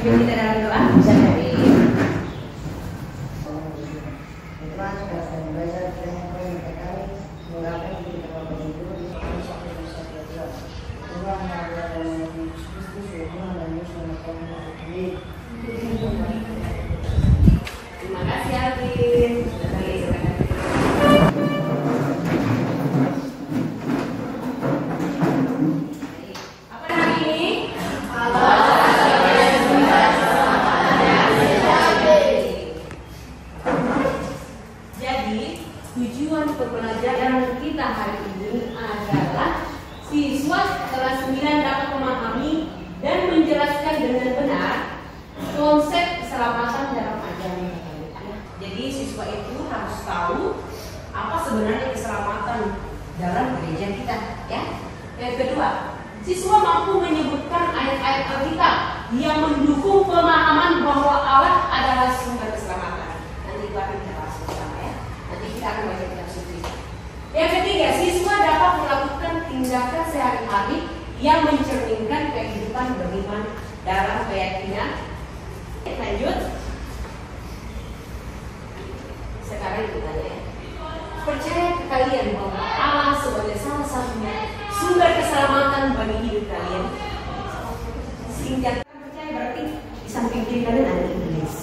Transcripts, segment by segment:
Pimpin kita dalam doa, bisa dari terima kasih Alvin. Apa hari ini? Jadi tujuan pembelajaran kita hari ini adalah siswa kelas 9 dapat memahami dan menjelaskan dengan benar konsep keselamatan dalam ajaran. Jadi siswa itu harus tahu apa sebenarnya keselamatan dalam gereja kita, ya. Yang kedua, siswa mampu menyebutkan ayat-ayat Alkitab yang mendukung pemahaman bahwa Allah adalah sumber keselamatan. Nanti itu akan kita bahas bersama, ya. Nanti kita akan baca kitab suci. Yang ketiga, siswa dapat melakukan tindakan sehari-hari yang mencerminkan kehidupan beriman dalam keyakinan. Lanjut. Sekarang itu tanya, ya. Percaya ke kalian bahwa Allah sebagai salah satunya sumber keselamatan bagi hidup kalian. Singkat percaya berarti di samping diri kalian ada iblis.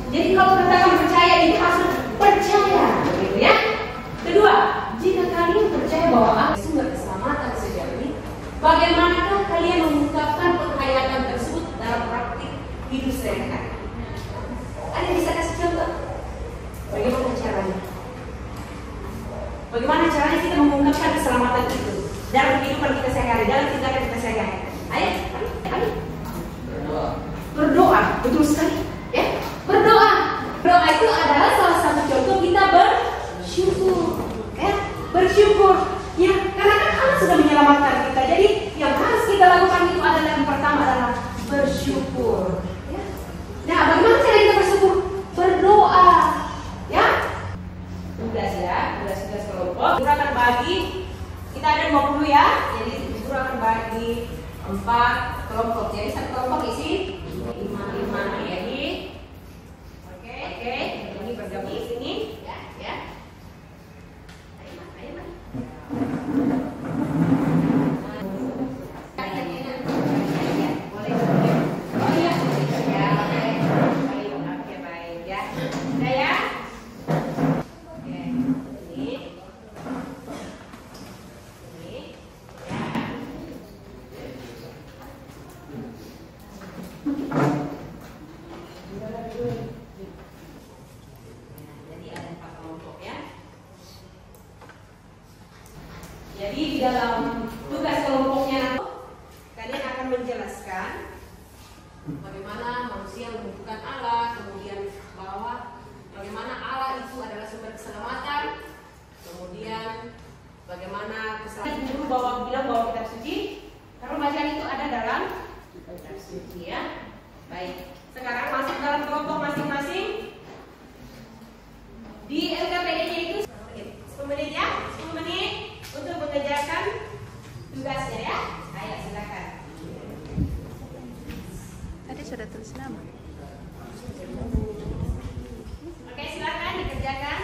Jadi kalau katakan percaya itu harus percaya, begitu ya. Kedua, jika kalian percaya bahwa Allah sumber keselamatan sejati, bagaimanakah kalian mengungkapkan penghayatan tersebut dalam praktik hidup sehari-hari? Ada yang bisa kasih contoh? Bagaimana caranya? Bagaimana caranya kita mengungkapkan keselamatan itu dalam kehidupan kita sehari-hari, dalam tindakan kita sehari-hari? Ayo. Berdoa, betul sekali. Ya, berdoa. Doa itu adalah salah satu contoh kita bersyukur. Ya, bersyukur. Ya, karena kan Allah sudah menyelamatkan kita. Jadi yang harus kita lakukan itu adalah yang pertama adalah bersyukur. Ya. Nah, bagaimana cara kita bersyukur? Berdoa. Ya. Tugas ya, tugas kelompok. Guru akan bagi, kita ada 20 ya. Jadi guru akan bagi 4 kelompok. Jadi satu kelompok isi 5 ya. Oke, ini bergabung di sini ya. Ayo. Boleh. Oh iya. Ya, oke, baik ya. Udah ya? Oke. Ini. Jadi di dalam tugas kelompoknya nanti kalian akan menjelaskan bagaimana manusia membutuhkan Allah, kemudian bahwa bagaimana Allah itu adalah sumber keselamatan, kemudian bagaimana keselamatan dulu bilang bahwa kitab suci, karena bacaan itu ada dalam kitab suci ya. Baik, sekarang masuk dalam kelompok masing-masing. Di LKPD-nya itu 10 menit ya, 10 menit untuk mengerjakan tugasnya ya. Ayo silakan. Tadi sudah tulis nama. Oke, silakan dikerjakan.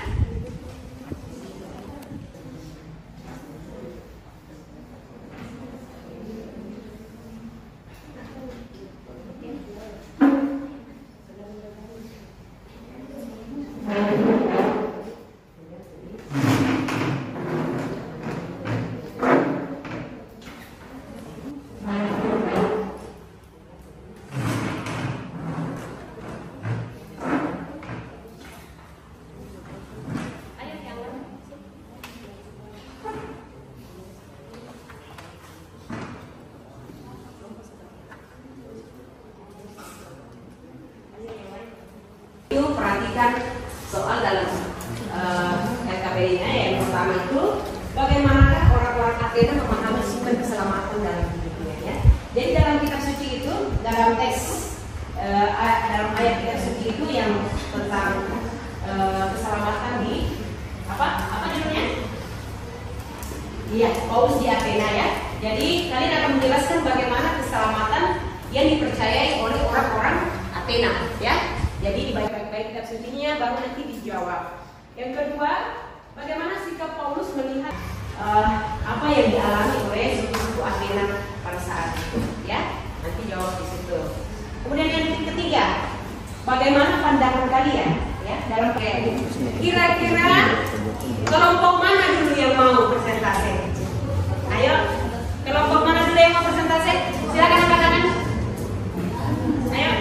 Perhatikan soal dalam LKPD-nya. Yang pertama itu bagaimanakah orang-orang Athena memahami sumber keselamatan dalam hidupnya ya. Jadi dalam kitab suci itu, dalam teks dalam ayat kitab suci itu yang tentang keselamatan di apa judulnya? Iya, Paulus di Athena ya. Jadi kalian akan menjelaskan bagaimana keselamatan yang dipercayai oleh orang-orang Athena, ya. Jadi baik-baik kitab sucinya baru nanti dijawab. Yang kedua, bagaimana sikap Paulus melihat apa yang dialami oleh suku-suku Athena pada saat itu, ya. Nanti jawab di situ. Kemudian yang ketiga, bagaimana pandangan kalian, ya, dalam kayak ini? Kira-kira kelompok mana dulu yang mau presentasi? Ayo, kelompok mana dulu yang mau presentasi? Silakan angkat tangan. Ayo.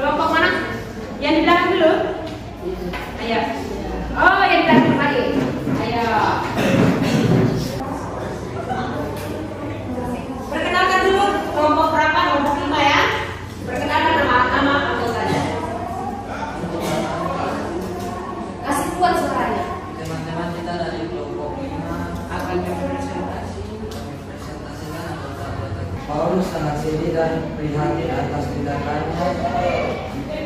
Kelompok mana? Yang di belakang dulu. Ayo. Oh, yang di belakang lagi. Ayo. Perkenalkan dulu kelompok berapa? Kelompok 5 ya. Perkenalkan nama anggotanya. Kasih kuat suaranya. Teman-teman kita dari kelompok 5 akan mempresentasikan anggota-anggota. Paulus sangat sedih dan prihatin atas tindakan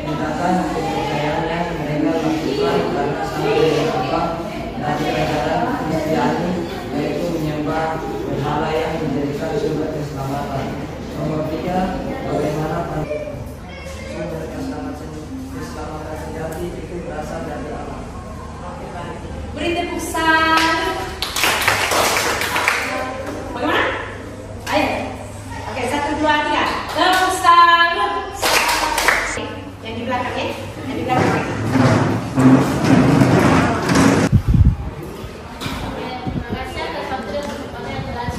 kepercayaannya mereka lakukan karena sangat menyimpang dari ajaran Kristiani, yaitu menyembah berhala yang menjadikan sumber keselamatan. Nomor 3, bagaimana sumber keselamatan sejati itu berasal dari Allah. Beri tepuk tangan. Bagaimana? Ayo. Oke, 1, 2, 3. Tepuk tangan. Yang di belakang ya. Yang di belakang lagi. Terima kasih atas waktu dan kesempatan yang telah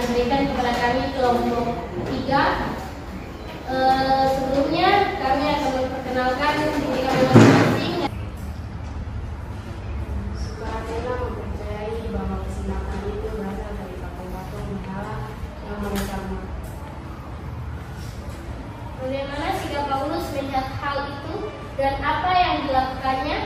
diberikan kepada kami kelompok 3. Sebelumnya kami akan memperkenalkan diri kami masing-masing. Suku Athena mempercayai bahwa keselamatan itu berasal dari patung-patung berhala yang mereka buat. Bagaimana sikap Paulus melihat hal itu dan apa yang dilakukannya?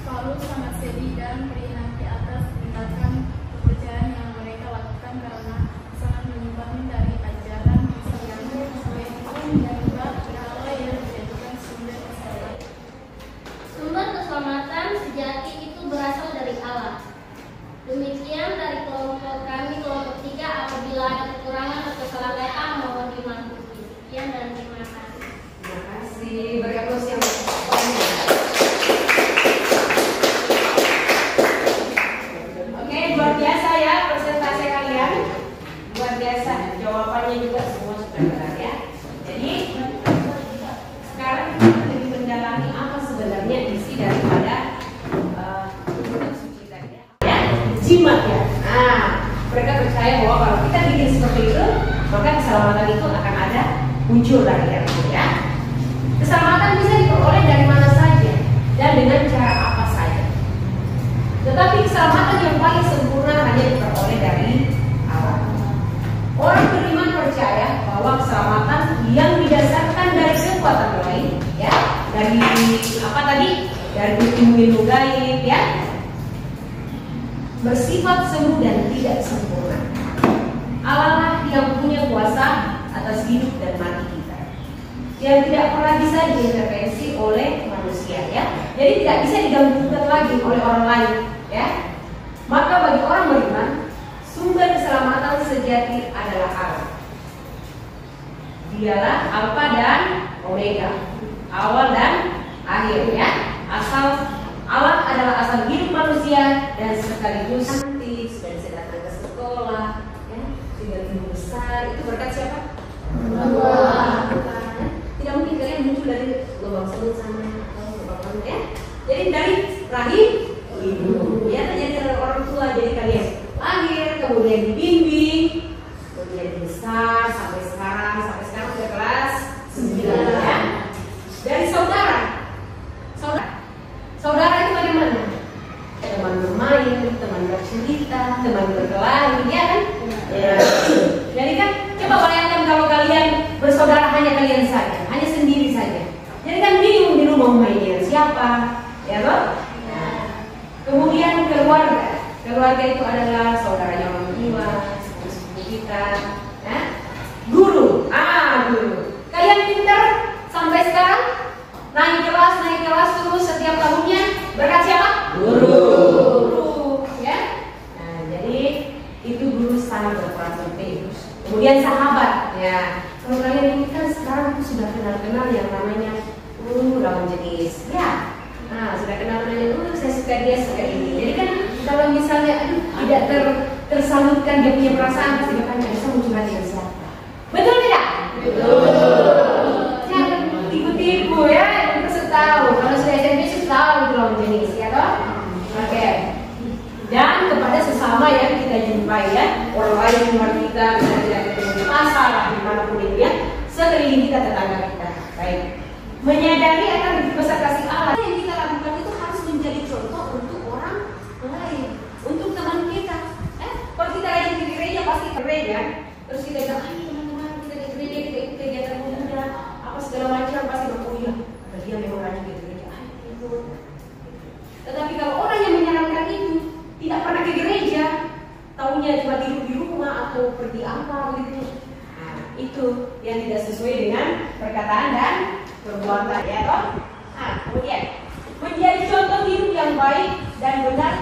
Paulus sangat sedih dan prihatin atas tindakan kepercayaan yang mereka lakukan karena sangat menyimpang dari ajaran Kristiani, yaitu menyembah berhala yang menjadikan sumber keselamatan. Sumber keselamatan sejati itu berasal dari Allah. Demikian dari kelompok kami, kelompok 3, apabila ada kekurangan atau kesalahan mohon dimaklumi. Sekian dan terima kasih. Terima kasih. Beri aplaus yang banyak. Oke, luar biasa ya presentasi kalian. Luar biasa. Jawabannya juga semua sudah benar ya. Jadi sekarang kita lebih mendalami apa sebenarnya isi daripada kitab suci tadi ya. Jimat ya. Nah, mereka percaya bahwa kalau kita bikin seperti itu, maka keselamatan itu akan ada muncul dari itu ya. Keselamatan bisa diperoleh dari mana saja dan dengan cara apa saja. Tetapi keselamatan yang paling sempurna hanya diperoleh dari Allah. Orang beriman percaya bahwa keselamatan yang didasarkan dari kekuatan lain, ya, dari apa tadi? Dari ilmu gaib, ya, bersifat semu dan tidak sempurna. Allah lah yang punya kuasa atas hidup dan mati kita, yang tidak pernah bisa diintervensi oleh manusia, ya. Jadi tidak bisa diganggukan lagi oleh orang lain, ya. Maka bagi orang beriman, sumber keselamatan sejati adalah Allah. Dialah Alfa dan Omega, awal dan akhir, ya. Allah adalah asal hidup manusia dan sekaligus cantik, sudah bisa datang ke sekolah, ya, sudah tumbuh besar. Itu berkat siapa? Allah. Tidak mungkin kalian muncul dari lubang semut sama atau lubang mana, ya. Jadi dari rahim ibu, ya, jadi dari orang tua. Jadi kalian lahir, kemudian dibimbing, kemudian besar sampai sekarang sudah kelas 9, ya. Dari saudara itu bagaimana? Teman bermain, teman bercerita, teman berkelahi, ya kan? Ya. Jadi kan coba bayangkan kalau kalian bersaudara hanya kalian saja, hanya sendiri saja. Jadi kan bingung di rumah mainnya siapa, ya loh? Kemudian keluarga itu adalah saudaranya orang tua, sepupu kita, ya? Guru. Kalian pintar sampai sekarang? naik kelas terus setiap tahunnya berkat siapa? Guru. Ya. Nah, jadi itu guru sangat berperan penting. Kemudian sahabat, ya. Kalau kalian ini kan sekarang tuh sudah kenal yang namanya lawan jenis, ya. Nah, sudah kenal namanya saya suka dia suka ini. Jadi kan kalau misalnya tidak tersalurkan dia punya perasaan pasti bertanya bisa mencurhat dengan siapa? Betul tidak? Betul. Jangan tipu-tipu ya, kita tahu. Kalau sudah SMP sudah tahu itu lawan jenis, ya toh? Oke. Dan kepada sesama yang kita jumpai ya, orang lain di luar kita tidak ketemu di pasar, dimanapun itu ya, sekeliling kita, tetangga kita. Baik. Menyadari akan begitu besar kasih Allah yang kita lakukan itu harus menjadi contoh untuk orang lain, untuk teman kita. Kalau kita rajin di gereja pasti keren ya. Terus kita bilang, ayo teman-teman kita di gereja kita ikut kegiatan muda, apa segala macam pasti berkuliah. Dia memang rajin di gereja, ayo ikut. Tetapi kalau orang yang menyarankan itu tidak pernah ke gereja, taunya cuma tidur di rumah atau pergi apa gitu. Nah, itu yang tidak sesuai dengan perkataan dan perbuatan, ya toh? Nah, kemudian menjadi contoh hidup yang baik dan benar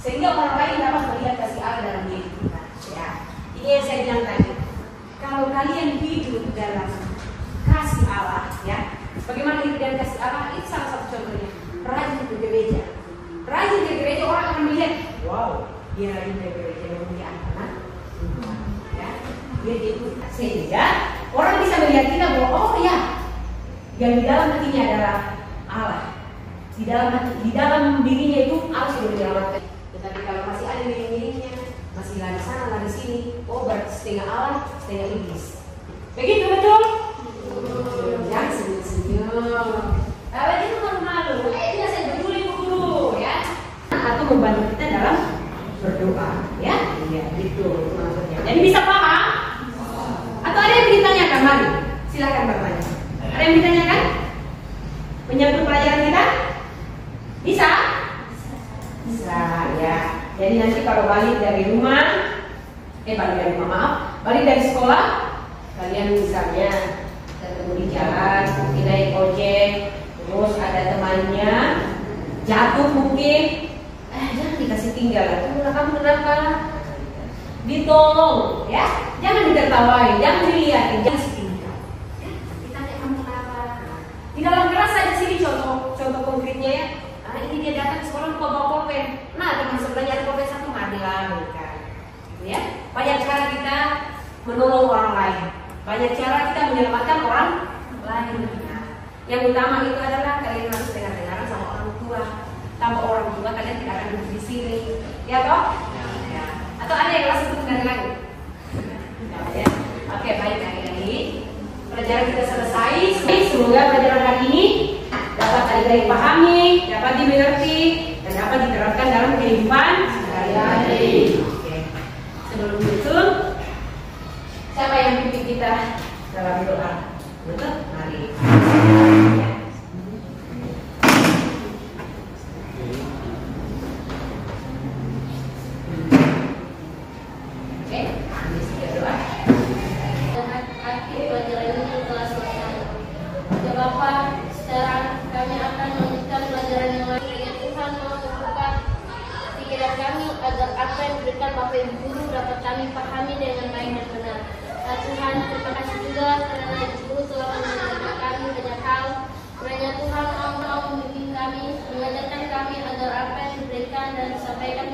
sehingga orang lain dapat melihat kasih Allah dalam diri kita. Ya, ini yang saya bilang tadi. Kalau kalian hidup dalam kasih Allah, ya, bagaimana hidup dalam kasih Allah? Itu salah satu contohnya. Rajin ke gereja. Rajin ke gereja orang akan melihat, wow, dia rajin ke gereja memenuhi anak. Ya, dia ikut sehingga orang bisa melihat kita bahwa oh ya, yang di dalam hatinya adalah Allah. Di dalam dirinya itu Allah sudah menyelamatkan. Tetapi kalau masih ada miring-miringnya, masih lagi sana, lagi sini, oh berarti setengah Allah, setengah iblis. Begitu betul? Jangan senyum-senyum. Kalau itu malu-malu, biasa betul ibu guru, ya. Atau membantu kita dalam berdoa, ya. Iya, gitu maksudnya. Jadi bisa paham? Atau ada yang ditanyakan? Mari, silakan bertanya. Ada yang ditanyakan? Menyambut pelajaran kita? Bisa? Bisa, ya. Jadi nanti kalau balik dari rumah, balik dari sekolah, kalian misalnya ketemu di jalan, mungkin naik ojek, terus ada temannya jatuh mungkin, jangan dikasih tinggal. Kamu kenapa? Ditolong, ya. Jangan ditertawain, jangan dilihatin, jangan setinggal. Ya, ditanya kamu kenapa? Di dalam kelas ada sini contoh konkretnya ya. Ini dia datang sekolah lupa bawa pulpen. Nah, teman sebelahnya ada pulpen satu madilah, kan? Ya, banyak cara kita menolong orang lain. Banyak cara kita menyelamatkan orang lain. Nah, yang utama itu adalah kalian harus dengar-dengaran sama orang tua. Tanpa orang tua kalian tidak akan duduk di sini, ya toh? Ya. Atau ada yang kelas itu dari lagu? Ya. Oke, baik hari-hari pelajaran kita selesai. Semoga pelajaran hari ini dapat adik-adik pahami, dapat dimengerti, dan dapat diterapkan dalam kehidupan sehari-hari. Oke. Sebelum itu, siapa yang pimpin kita dalam doa? Betul? Mari. Oke, ini doa. Akhir pelajaran ini telah selesai. Ya Bapa, sekarang kami akan melanjutkan pelajaran yang lain. Ya Tuhan, mau membuka pikiran kami agar apa yang diberikan Bapak Ibu Guru dapat kami pahami dengan baik dan benar. Ya Tuhan, terima kasih juga karena Ibu Guru telah mengajarkan kami banyak hal. Kiranya Tuhan mau membimbing kami, mengajarkan kami agar apa yang diberikan dan disampaikan